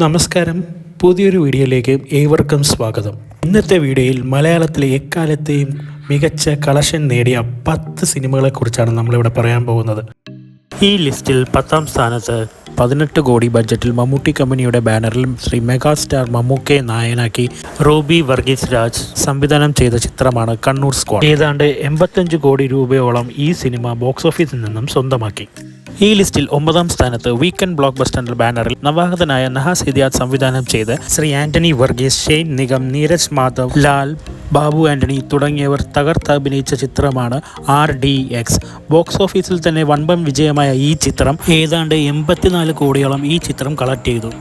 നമസ്കാരം, പുതിയൊരു വീഡിയോയിലേക്ക് ഏവർക്കും സ്വാഗതം. ഇന്നത്തെ വീഡിയോയിൽ മലയാളത്തിലെ എക്കാലത്തെയും മികച്ച കളക്ഷൻ നേടിയ 10 സിനിമകളെക്കുറിച്ചാണ് നമ്മളിവിടെ പറയാൻ പോകുന്നത്. ഈ ലിസ്റ്റിൽ 10ാം സ്ഥാനത്ത് 18 കോടി ബഡ്ജറ്റിൽ മമ്മൂട്ടി കമ്പനിയുടെ ബാനറിൽ ശ്രീ മെഗാസ്റ്റാർ മമ്മൂക്കയെ നായകനാക്കി റോബി വർഗീസ് രാജ് സംവിധാനം ചെയ്ത ചിത്രമാണ് കണ്ണൂർ സ്ക്വാഡ്. ഏതാണ്ട് 85 കോടി രൂപയോളം ഈ സിനിമ ബോക്സ് ഓഫീസിൽ നിന്നും സ്വന്തമാക്കി. ഈ ലിസ്റ്റിൽ 9ാം സ്ഥാനത്ത് വീക്കെൻഡ് ബ്ലോക്ക് ബസ്റ്ററിന്റെ ബാനറിൽ നവാഗതനായ നഹാസ് ഹിദിയാത്ത് സംവിധാനം ചെയ്ത് ശ്രീ ആന്റണി വർഗീസ്, ഷെയ്ൻ നിഗം, നീരജ് മാധവ്, ലാൽ, ബാബു ആന്റണി തുടങ്ങിയവർ തകർത്തഭിനയിച്ച ചിത്രമാണ് RDX. ബോക്സ് ഓഫീസിൽ തന്നെ വൻപൻ വിജയമായ ഈ ചിത്രം ഏതാണ്ട് 84 കോടിയോളം ഈ ചിത്രം കളക്ട് ചെയ്തു.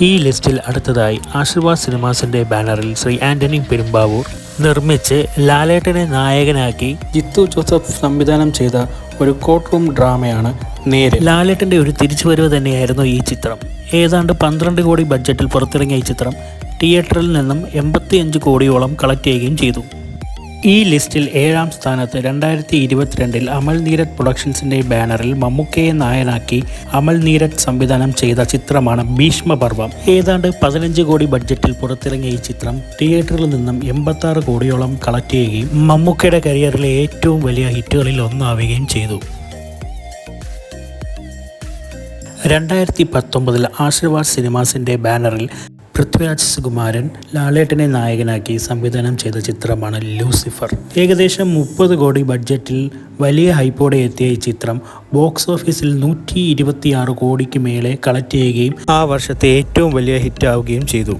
ഈ ലിസ്റ്റിൽ അടുത്തതായി ആശീർവാദ് സിനിമാസിന്റെ ബാനറിൽ ശ്രീ ആന്റണി പെരുമ്പാവൂർ നിർമ്മിച്ച് ലാലേട്ടനെ നായകനാക്കി ജിത്തു ജോസഫ് സംവിധാനം ചെയ്ത ഒരു കോർട്ട് റൂം ഡ്രാമയാണ് നേര്. ലാലേട്ടൻ്റെ ഒരു തിരിച്ചുവരവ് തന്നെയായിരുന്നു ഈ ചിത്രം. ഏതാണ്ട് 12 കോടി ബഡ്ജറ്റിൽ പുറത്തിറങ്ങിയ ഈ ചിത്രം തിയേറ്ററിൽ നിന്നും 85 കോടിയോളം കളക്ട് ചെയ്യുകയും ചെയ്തു. ഈ ലിസ്റ്റിൽ 7ാം സ്ഥാനത്ത് 2022 അമൽ നീരദ് പ്രൊഡക്ഷൻസിൻ്റെ ബാനറിൽ മമ്മൂക്കയെ നായകനാക്കി അമൽ നീരദ് സംവിധാനം ചെയ്ത ചിത്രമാണ് ഭീഷ്മപർവം. ഏതാണ്ട് 15 കോടി ബഡ്ജറ്റിൽ പുറത്തിറങ്ങിയ ഈ ചിത്രം തിയേറ്ററിൽ നിന്നും 86 കോടിയോളം കളക്ട് ചെയ്യുകയും മമ്മൂക്കയുടെ കരിയറിലെ ഏറ്റവും വലിയ ഹിറ്റുകളിൽ ഒന്നാവുകയും ചെയ്തു. 2019 ആശീർവാദ് സിനിമാസിൻ്റെ ബാനറിൽ പൃഥ്വിരാജ് സുകുമാരൻ ലാലേട്ടനെ നായകനാക്കി സംവിധാനം ചെയ്ത ചിത്രമാണ് ലൂസിഫർ. ഏകദേശം 30 കോടി ബഡ്ജറ്റിൽ വലിയ ഹൈപ്പോടെ എത്തിയ ഈ ചിത്രം ബോക്സ് ഓഫീസിൽ 126 കോടിക്ക് മേലെ കളക്ട് ചെയ്യുകയും ആ വർഷത്തെ ഏറ്റവും വലിയ ഹിറ്റാവുകയും ചെയ്തു.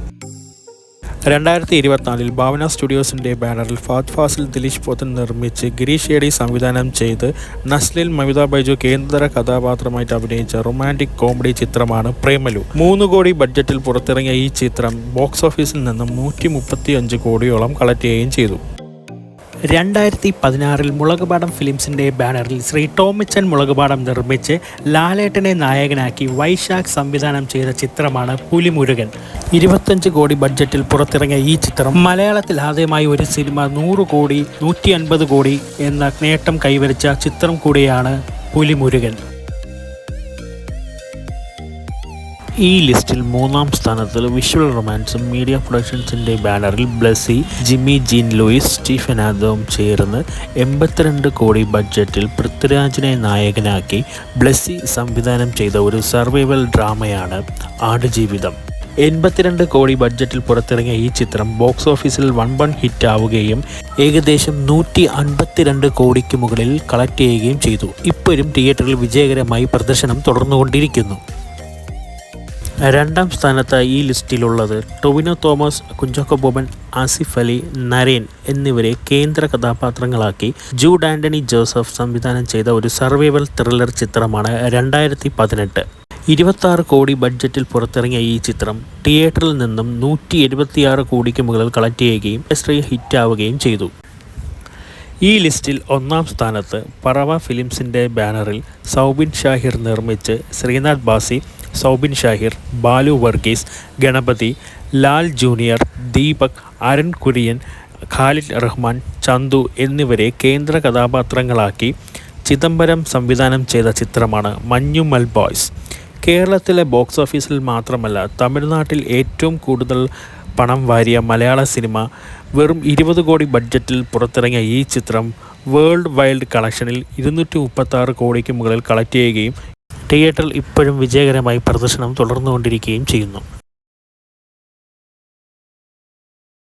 2024 ഭാവന സ്റ്റുഡിയോസിൻ്റെ ബാനറിൽ ഫഹദ് ഫാസിൽ, ദിലീഷ് പോത്തൻ നിർമ്മിച്ച് ഗിരീഷ് ഏടി സംവിധാനം ചെയ്ത് നസ്ലിൻ മമിത ബൈജു കേന്ദ്ര കഥാപാത്രമായിട്ട് അഭിനയിച്ച റൊമാൻറ്റിക് കോമഡി ചിത്രമാണ് പ്രേമലു. 3 കോടി ബഡ്ജറ്റിൽ പുറത്തിറങ്ങിയ ഈ ചിത്രം ബോക്സ് ഓഫീസിൽ നിന്നും 135 കോടിയോളം കളക്ട് ചെയ്യുകയും ചെയ്തു. 2016 മുളകുപാടം ഫിലിംസിൻ്റെ ബാനറിൽ ശ്രീ ടോമിച്ചൻ മുളകുപാടം നിർമ്മിച്ച് ലാലേട്ടനെ നായകനാക്കി വൈശാഖ് സംവിധാനം ചെയ്ത ചിത്രമാണ് പുലിമുരുകൻ. 25 കോടി ബഡ്ജറ്റിൽ പുറത്തിറങ്ങിയ ഈ ചിത്രം മലയാളത്തിൽ ആദ്യമായി ഒരു സിനിമ 100 കോടി 150 കോടി എന്ന നേട്ടം കൈവരിച്ച ചിത്രം കൂടിയാണ് പുലിമുരുകൻ. ഈ ലിസ്റ്റിൽ 3ാം സ്ഥാനത്തിൽ വിഷ്വൽ റൊമാൻസും മീഡിയ പ്രൊഡക്ഷൻസിൻ്റെ ബാനറിൽ Blessy, Jimmy Jean Louis, Stephen ആദവും ചേർന്ന് 82 കോടി ബഡ്ജറ്റിൽ പൃഥ്വിരാജിനെ നായകനാക്കി ബ്ലസ്സി സംവിധാനം ചെയ്ത ഒരു സർവൈവൽ ഡ്രാമയാണ് ആടുജീവിതം. 82 കോടി ബഡ്ജറ്റിൽ പുറത്തിറങ്ങിയ ഈ ചിത്രം ബോക്സ് ഓഫീസിൽ വൻപൻ ഹിറ്റാവുകയും ഏകദേശം 152 കോടിക്ക് മുകളിൽ കളക്ട് ചെയ്യുകയും ചെയ്തു. ഇപ്പോഴും തിയേറ്ററിൽ വിജയകരമായി പ്രദർശനം തുടർന്നുകൊണ്ടിരിക്കുന്നു. 2ാം സ്ഥാനത്ത് ഈ ലിസ്റ്റിലുള്ളത് ടൊവിനോ തോമസ്, കുഞ്ചാക്കോ ബോബൻ, ആസിഫ് അലി, നരേൻ എന്നിവരെ കേന്ദ്ര കഥാപാത്രങ്ങളാക്കി ജൂഡ് ആന്റണി ജോസഫ് സംവിധാനം ചെയ്ത ഒരു സർവൈവൽ ത്രില്ലർ ചിത്രമാണ് 2018. 26 കോടി ബഡ്ജറ്റിൽ പുറത്തിറങ്ങിയ ഈ ചിത്രം തിയേറ്ററിൽ നിന്നും 176 കോടിക്ക് മുകളിൽ കളക്ട് ചെയ്യുകയും രാഷ്ട്രീയ ഹിറ്റാവുകയും ചെയ്തു. ഈ ലിസ്റ്റിൽ 1ാം സ്ഥാനത്ത് പറവ ഫിലിംസിൻ്റെ ബാനറിൽ സൗബിൻ ഷാഹിർ നിർമ്മിച്ച് ശ്രീനാഥ് ബാസി, സൗബിൻ ഷാഹിർ, ബാലു വർഗീസ്, ഗണപതി, ലാൽ ജൂനിയർ, ദീപക്, അരുൺ കുര്യൻ, ഖാലിദ് റഹ്മാൻ, ചന്തു എന്നിവരെ കേന്ദ്ര കഥാപാത്രങ്ങളാക്കി ചിദംബരം സംവിധാനം ചെയ്ത ചിത്രമാണ് മഞ്ഞുമൽ ബോയ്സ്. കേരളത്തിലെ ബോക്സ് ഓഫീസിൽ മാത്രമല്ല തമിഴ്നാട്ടിൽ ഏറ്റവും കൂടുതൽ പണം വാരിയ മലയാള സിനിമ. വെറും 20 കോടി ബഡ്ജറ്റിൽ പുറത്തിറങ്ങിയ ഈ ചിത്രം വേൾഡ് വൈഡ് കളക്ഷനിൽ 236 കോടിക്ക് മുകളിൽ കളക്ട് ചെയ്യുകയും തിയേറ്ററിൽ ഇപ്പോഴും വിജയകരമായി പ്രദർശനം തുടർന്നുകൊണ്ടിരിക്കുകയും ചെയ്യുന്നു.